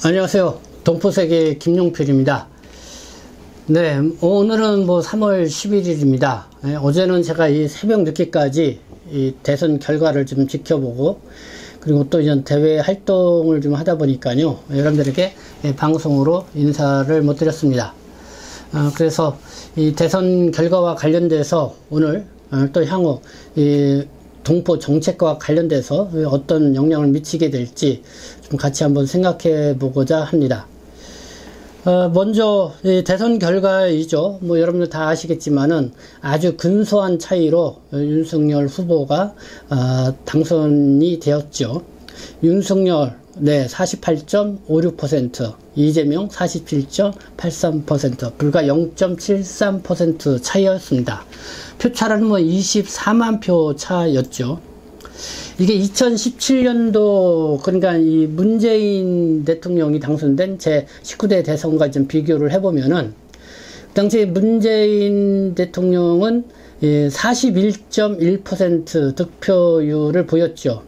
안녕하세요. 동포세계 김용필입니다. 네, 오늘은 3월 11일입니다. 어제는 제가 이 새벽 늦게까지 이 대선 결과를 좀 지켜보고, 그리고 또 이런 대외 활동을 좀 하다 보니까요, 여러분들에게 방송으로 인사를 못 드렸습니다. 그래서 이 대선 결과와 관련돼서 오늘 또 향후 이 동포 정책과 관련돼서 어떤 영향을 미치게 될지 좀 같이 한번 생각해 보고자 합니다. 먼저 대선 결과이죠. 여러분들 다 아시겠지만은 아주 근소한 차이로 윤석열 후보가 당선이 되었죠. 윤석열 48.56%, 이재명 47.83%, 불과 0.73% 차이였습니다. 표차는 24만 표 차였죠. 이게 2017년도, 그러니까 이 문재인 대통령이 당선된 제 19대 대선과 좀 비교를 해보면은, 그 당시 문재인 대통령은 41.1% 득표율을 보였죠.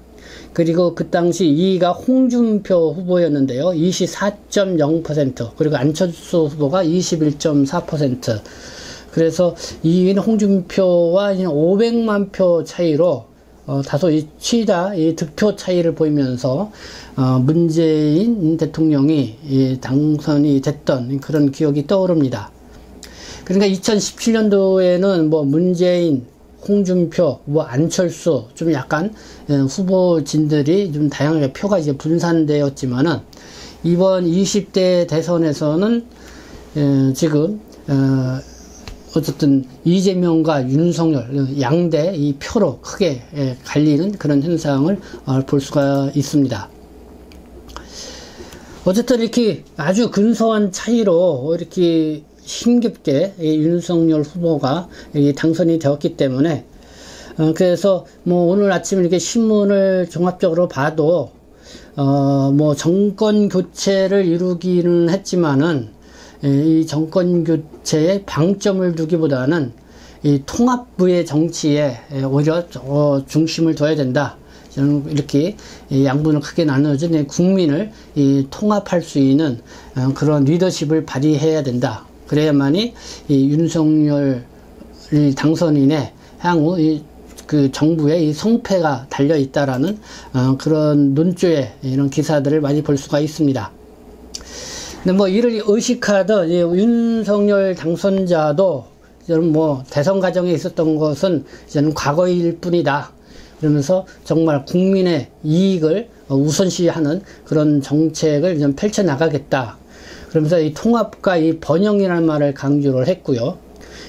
그리고 그 당시 2위가 홍준표 후보였는데요. 24.0%, 그리고 안철수 후보가 21.4%. 그래서 2위는 홍준표와 500만 표 차이로 다소 치다 이 득표 차이를 보이면서 문재인 대통령이 당선이 됐던 그런 기억이 떠오릅니다. 그러니까 2017년도에는 문재인, 홍준표, 안철수, 좀 약간 후보진들이 좀 다양하게 표가 이제 분산되었지만은, 이번 20대 대선에서는 지금 어쨌든 이재명과 윤석열 양대 이 표로 크게 갈리는 그런 현상을 볼 수가 있습니다. 어쨌든 이렇게 아주 근소한 차이로 이렇게 힘겹게 윤석열 후보가 당선이 되었기 때문에, 그래서 오늘 아침 이렇게 신문을 종합적으로 봐도 정권 교체를 이루기는 했지만은, 이 정권 교체에 방점을 두기보다는 이 통합부의 정치에 오히려 중심을 둬야 된다. 저는 이렇게 양분을 크게 나눠서 국민을 통합할 수 있는 그런 리더십을 발휘해야 된다. 그래야만이 이 윤석열 당선인의 향후 그 정부의 이 성패가 달려 있다라는 그런 논조의 이런 기사들을 많이 볼 수가 있습니다. 근데 이를 의식하던 윤석열 당선자도 저는 대선 과정에 있었던 것은 저는 과거일 뿐이다. 그러면서 정말 국민의 이익을 우선시하는 그런 정책을 좀 펼쳐나가겠다. 그러면서 이 통합과 이 번영이라는 말을 강조를 했고요.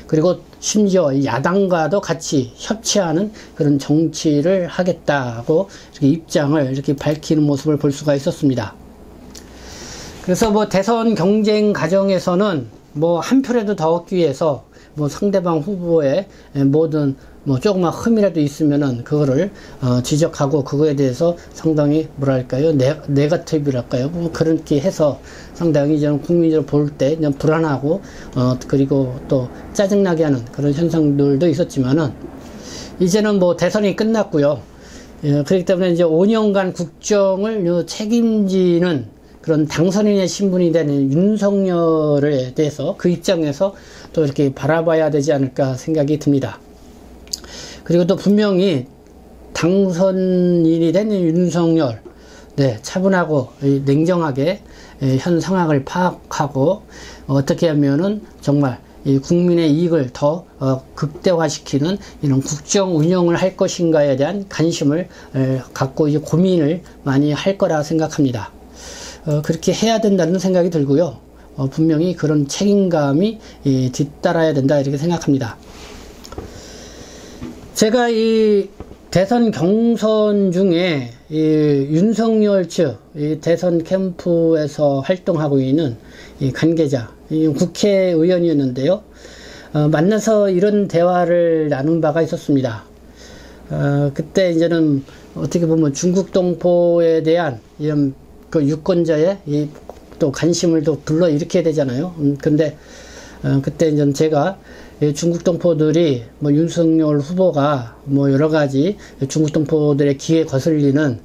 그리고 심지어 야당과도 같이 협치하는 그런 정치를 하겠다고 이렇게 입장을 이렇게 밝히는 모습을 볼 수가 있었습니다. 그래서 대선 경쟁 과정에서는 한 표라도 더 얻기 위해서 상대방 후보의 모든 조그만 흠이라도 있으면은 그거를 지적하고 그거에 대해서 상당히 뭐랄까요, 네거티브랄까요, 그렇게 해서 상당히 좀 국민적으로 볼 때 불안하고 그리고 또 짜증나게 하는 그런 현상들도 있었지만은, 이제는 대선이 끝났고요. 그렇기 때문에 이제 5년간 국정을 책임지는 그런 당선인의 신분이 되는 윤석열에 대해서 그 입장에서 또 이렇게 바라봐야 되지 않을까 생각이 듭니다. 그리고 또 분명히 당선인이 된 윤석열, 차분하고 냉정하게 현 상황을 파악하고 어떻게 하면은 정말 이 국민의 이익을 더 극대화시키는 이런 국정 운영을 할 것인가에 대한 관심을 갖고 이제 고민을 많이 할 거라 생각합니다. 그렇게 해야 된다는 생각이 들고요. 분명히 그런 책임감이 뒤따라야 된다 이렇게 생각합니다. 제가 이 대선 경선 중에 이 윤석열 측 이 대선 캠프에서 활동하고 있는 이 관계자, 이 국회의원이었는데요. 만나서 이런 대화를 나눈 바가 있었습니다. 그때 이제는 어떻게 보면 중국 동포에 대한 이런 그 유권자의 또 관심을 또 불러일으켜야 되잖아요. 근데 그때 이제 제가 중국 동포들이 윤석열 후보가 여러 가지 중국 동포들의 귀에 거슬리는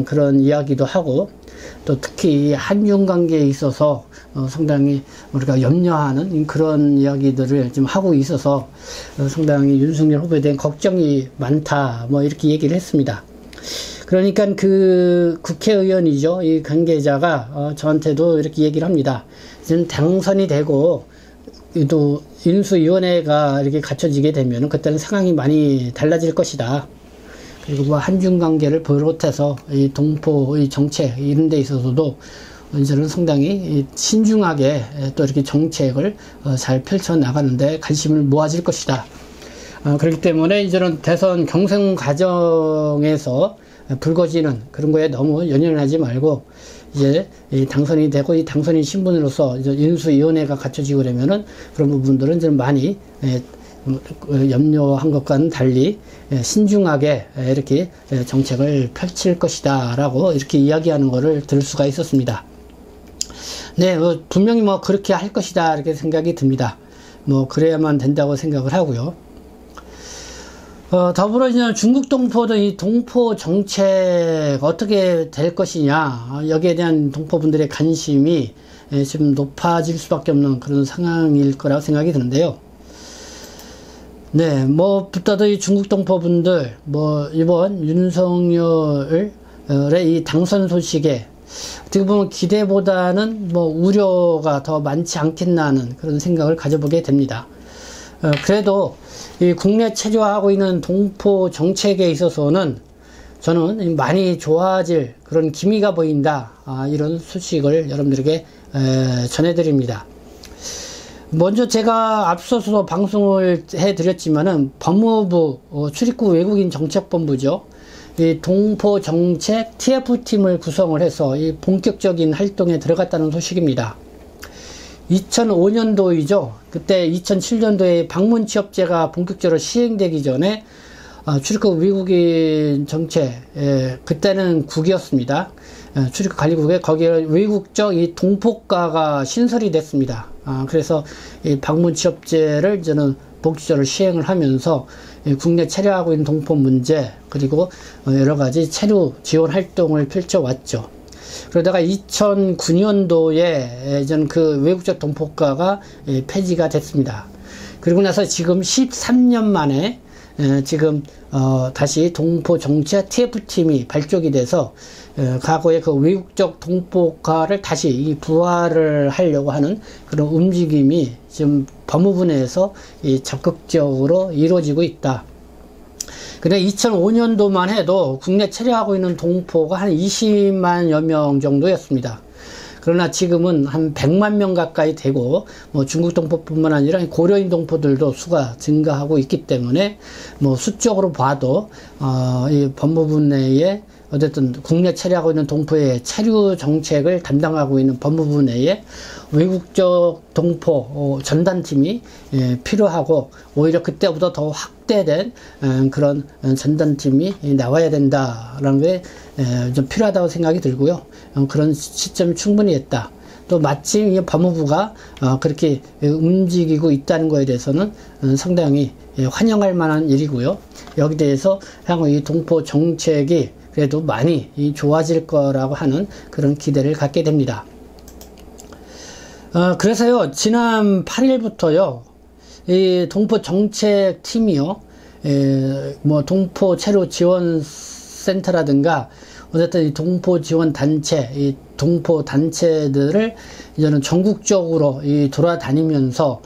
그런 이야기도 하고, 또 특히 이 한중 관계에 있어서 상당히 우리가 염려하는 그런 이야기들을 좀 하고 있어서 상당히 윤석열 후보에 대한 걱정이 많다, 뭐 이렇게 얘기를 했습니다. 그러니까 그 국회의원이죠, 이 관계자가 저한테도 이렇게 얘기를 합니다. 지금 당선이 되고 또 인수위원회가 이렇게 갖춰지게 되면 그때는 상황이 많이 달라질 것이다. 그리고 뭐 한중 관계를 비롯해서 이 동포 의 정책 이런 데 있어서도 이제는 상당히 신중하게 또 이렇게 정책을 잘 펼쳐 나가는데 관심을 모아질 것이다. 그렇기 때문에 이제는 대선 경선 과정에서 불거지는 그런 거에 너무 연연하지 말고 이제 당선이 되고 이 당선인 신분으로서 이제 인수위원회가 갖춰지고 그러면은 그런 부분들은 좀 많이 염려한 것과는 달리 신중하게 이렇게 정책을 펼칠 것이다 라고 이렇게 이야기하는 것을 들을 수가 있었습니다. 네, 분명히 뭐 그렇게 할 것이다 이렇게 생각이 듭니다. 뭐 그래야만 된다고 생각을 하고요. 더불어 이제 중국 동포도 이 동포 정책 어떻게 될 것이냐, 여기에 대한 동포분들의 관심이 좀 높아질 수밖에 없는 그런 상황일 거라고 생각이 드는데요. 네, 무엇보다도 이 중국 동포분들, 이번 윤석열의 이 당선 소식에 어떻게 보면 기대보다는 우려가 더 많지 않겠나 하는 그런 생각을 가져보게 됩니다. 그래도 이 국내 체류하고 있는 동포 정책에 있어서는 저는 많이 좋아질 그런 기미가 보인다, 이런 소식을 여러분들에게 전해드립니다. 먼저 제가 앞서서 방송을 해드렸지만은 법무부 출입국 외국인 정책본부죠, 이 동포 정책 TF팀을 구성을 해서 이 본격적인 활동에 들어갔다는 소식입니다. 2005년도이죠. 그때 2007년도에 방문 취업제가 본격적으로 시행되기 전에 출입국 외국인 정책, 그때는 국이었습니다. 출입국 관리국에 거기에 외국적 이 동포과가 신설이 됐습니다. 그래서 이 방문 취업제를 저는 본격적으로 시행을 하면서 국내 체류하고 있는 동포 문제, 그리고 여러 가지 체류 지원 활동을 펼쳐왔죠. 그러다가 2009년도에 전 그 외국적 동포과가 폐지가 됐습니다. 그리고 나서 지금 13년 만에 지금 다시 동포 정책 TF팀이 발족이 돼서 과거의 그 외국적 동포과를 다시 부활을 하려고 하는 그런 움직임이 지금 법무부 내에서 적극적으로 이루어지고 있다. 근데 2005년도만 해도 국내 체류하고 있는 동포가 한 20만여 명 정도였습니다. 그러나 지금은 한 100만 명 가까이 되고, 중국 동포뿐만 아니라 고려인 동포들도 수가 증가하고 있기 때문에, 수적으로 봐도, 이 법무부 내에 어쨌든 국내 체류하고 있는 동포의 체류 정책을 담당하고 있는 법무부 내에 외국적 동포 전단팀이 필요하고, 오히려 그때보다 더 확대된 그런 전단팀이 나와야 된다라는 게 좀 필요하다고 생각이 들고요. 그런 시점이 충분히 있다. 또 마침 이 법무부가 그렇게 움직이고 있다는 것에 대해서는 상당히 환영할 만한 일이고요. 여기 대해서 향후 이 동포 정책이 그래도 많이 좋아질 거라고 하는 그런 기대를 갖게 됩니다. 그래서요, 지난 8일부터요, 이 동포 정책 팀이요, 동포 체류 지원 센터라든가, 어쨌든 이 동포 지원 단체, 이 동포 단체들을 이제는 전국적으로 돌아다니면서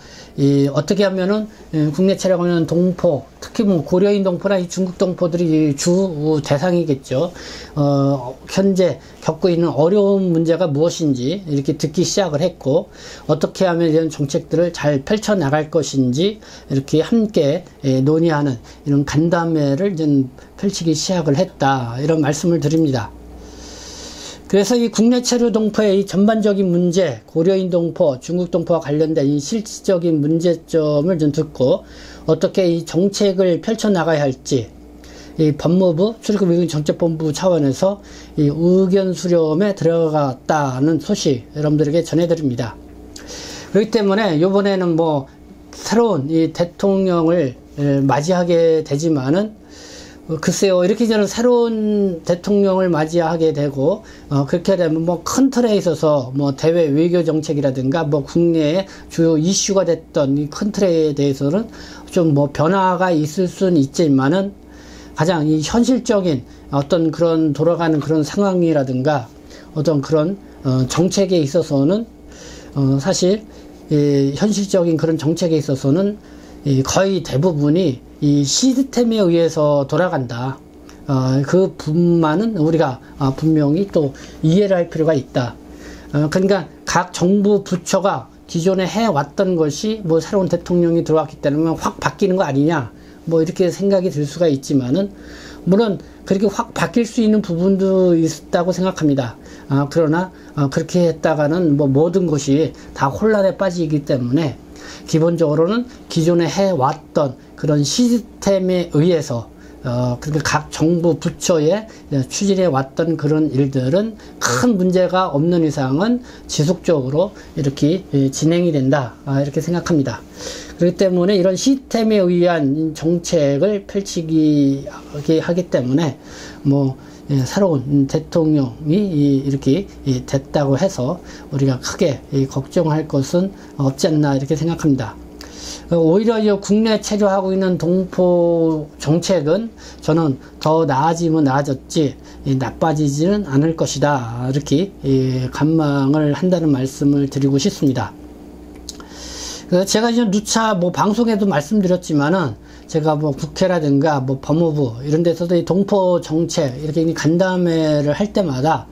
어떻게 하면은 국내 체류하고 있는 동포, 특히 고려인 동포나 이 중국 동포들이 주 대상이겠죠. 현재 겪고 있는 어려운 문제가 무엇인지 이렇게 듣기 시작을 했고, 어떻게 하면 이런 정책들을 잘 펼쳐 나갈 것인지 이렇게 함께 논의하는 이런 간담회를 좀 펼치기 시작을 했다, 이런 말씀을 드립니다. 그래서 이 국내 체류 동포의 이 전반적인 문제, 고려인 동포, 중국 동포와 관련된 이 실질적인 문제점을 좀 듣고 어떻게 이 정책을 펼쳐나가야 할지, 이 법무부 출입국 외국인 정책본부 차원에서 이 의견 수렴에 들어갔다는 소식 여러분들에게 전해드립니다. 그렇기 때문에 이번에는 새로운 이 대통령을 맞이하게 되지만은 글쎄요, 이렇게 저는 새로운 대통령을 맞이하게 되고, 그렇게 되면 뭐 큰 틀에 있어서 뭐 대외 외교 정책이라든가 뭐 국내에 주요 이슈가 됐던 이 큰 틀에 대해서는 좀 뭐 변화가 있을 수는 있지만은 가장 이 현실적인 어떤 그런 돌아가는 그런 상황이라든가 어떤 그런 정책에 있어서는 사실 현실적인 그런 정책에 있어서는 거의 대부분이 이 시스템에 의해서 돌아간다. 그 분만은 우리가 분명히 또 이해를 할 필요가 있다. 그러니까 각 정부 부처가 기존에 해왔던 것이 뭐 새로운 대통령이 들어왔기 때문에 확 바뀌는 거 아니냐, 뭐 이렇게 생각이 들 수가 있지만은 물론 그렇게 확 바뀔 수 있는 부분도 있다고 생각합니다. 그러나 그렇게 했다가는 뭐 모든 것이 다 혼란에 빠지기 때문에 기본적으로는 기존에 해왔던 그런 시스템에 의해서 그러니까 각 정부 부처에 추진해 왔던 그런 일들은 큰 문제가 없는 이상은 지속적으로 이렇게 진행이 된다, 이렇게 생각합니다. 그렇기 때문에 이런 시스템에 의한 정책을 펼치기 하기 때문에 뭐 새로운 대통령이 이렇게 됐다고 해서 우리가 크게 걱정할 것은 없지 않나 이렇게 생각합니다. 오히려 이 국내 체류하고 있는 동포 정책은 저는 더 나아지면 나아졌지 나빠지지는 않을 것이다, 이렇게 관망을 한다는 말씀을 드리고 싶습니다. 제가 이제 누차 뭐 방송에도 말씀드렸지만은 제가 뭐 국회라든가 뭐 법무부 이런 데서도 이 동포 정책 이렇게 간담회를 할 때마다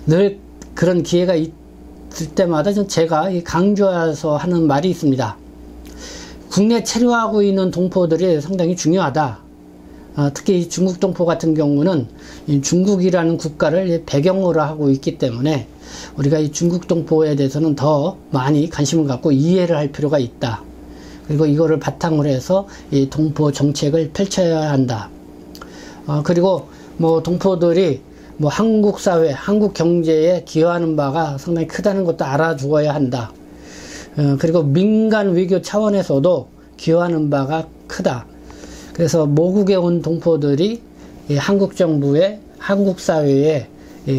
늘 그런 기회가 있을 때마다 제가 강조해서 하는 말이 있습니다. 국내 체류하고 있는 동포들이 상당히 중요하다. 특히 중국 동포 같은 경우는 중국이라는 국가를 배경으로 하고 있기 때문에 우리가 이 중국 동포에 대해서는 더 많이 관심을 갖고 이해를 할 필요가 있다. 그리고 이거를 바탕으로 해서 이 동포 정책을 펼쳐야 한다. 그리고 뭐 동포들이 뭐 한국 사회, 한국 경제에 기여하는 바가 상당히 크다는 것도 알아주어야 한다. 그리고 민간 외교 차원에서도 기여하는 바가 크다. 그래서 모국에 온 동포들이 한국 정부에, 한국 사회에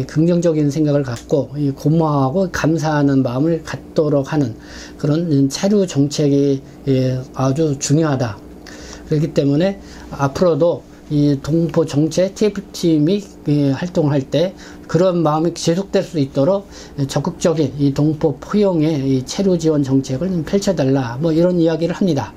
긍정적인 생각을 갖고 고마워하고 감사하는 마음을 갖도록 하는 그런 체류 정책이 아주 중요하다. 그렇기 때문에 앞으로도 이 동포 정책 TF팀이 활동할 때 그런 마음이 지속될 수 있도록 적극적인 이 동포 포용의 이 체류 지원 정책을 펼쳐달라, 뭐 이런 이야기를 합니다.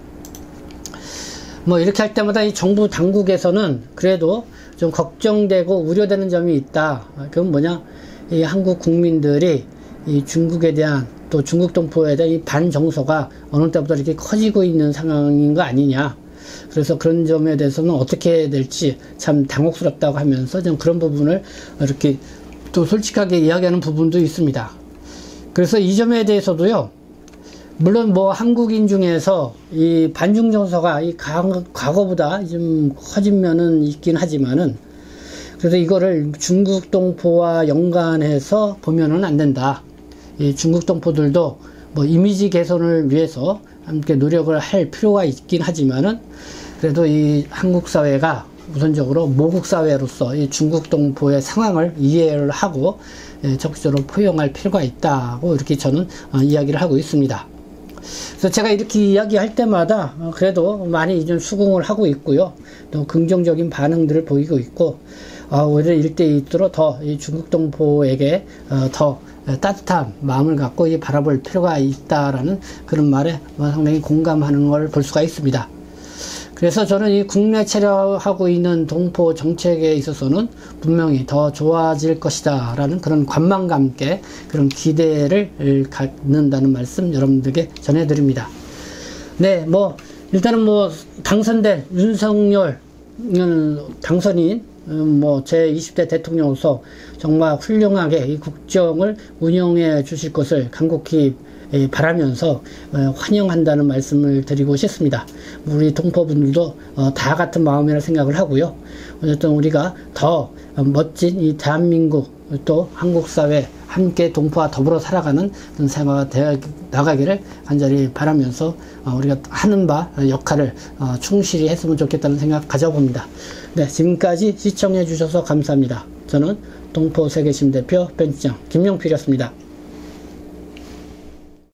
뭐 이렇게 할 때마다 이 정부 당국에서는 그래도 좀 걱정되고 우려되는 점이 있다. 그건 뭐냐? 이 한국 국민들이 이 중국에 대한 또 중국 동포에 대한 이 반정서가 어느 때보다 이렇게 커지고 있는 상황인 거 아니냐. 그래서 그런 점에 대해서는 어떻게 될지 참 당혹스럽다고 하면서 좀 그런 부분을 이렇게 또 솔직하게 이야기하는 부분도 있습니다. 그래서 이 점에 대해서도요, 물론 뭐 한국인 중에서 이 반중 정서가 이 과거보다 좀 커진 면은 있긴 하지만은 그래서 이거를 중국 동포와 연관해서 보면은 안 된다. 이 중국 동포들도 뭐 이미지 개선을 위해서 함께 노력을 할 필요가 있긴 하지만은 그래도 이 한국 사회가 우선적으로 모국 사회로서 이 중국 동포의 상황을 이해를 하고 적극적으로 포용할 필요가 있다고 이렇게 저는 이야기를 하고 있습니다. 그래서 제가 이렇게 이야기할 때마다 그래도 많이 좀 수긍을 하고 있고요. 또 긍정적인 반응들을 보이고 있고, 오히려 일대일로 더 이 중국 동포에게 더 따뜻한 마음을 갖고 바라볼 필요가 있다라는 그런 말에 상당히 공감하는 걸 볼 수가 있습니다. 그래서 저는 이 국내 체류하고 있는 동포 정책에 있어서는 분명히 더 좋아질 것이다 라는 그런 관망과 함께 그런 기대를 갖는다는 말씀 여러분들께 전해드립니다. 네, 뭐 일단은 뭐 당선된 윤석열 당선인 뭐 제20대 대통령으로서 정말 훌륭하게 이 국정을 운영해 주실 것을 간곡히 바라면서 환영한다는 말씀을 드리고 싶습니다. 우리 동포분들도 다 같은 마음이라 생각을 하고요. 어쨌든 우리가 더 멋진 이 대한민국 또 한국 사회 함께 동포와 더불어 살아가는 그런 생활가 되어 나가기를 간절히 바라면서 우리가 하는 바 역할을 충실히 했으면 좋겠다는 생각 가져봅니다. 네, 지금까지 시청해 주셔서 감사합니다. 저는 동포세계심 대표 편집장 김용필이었습니다.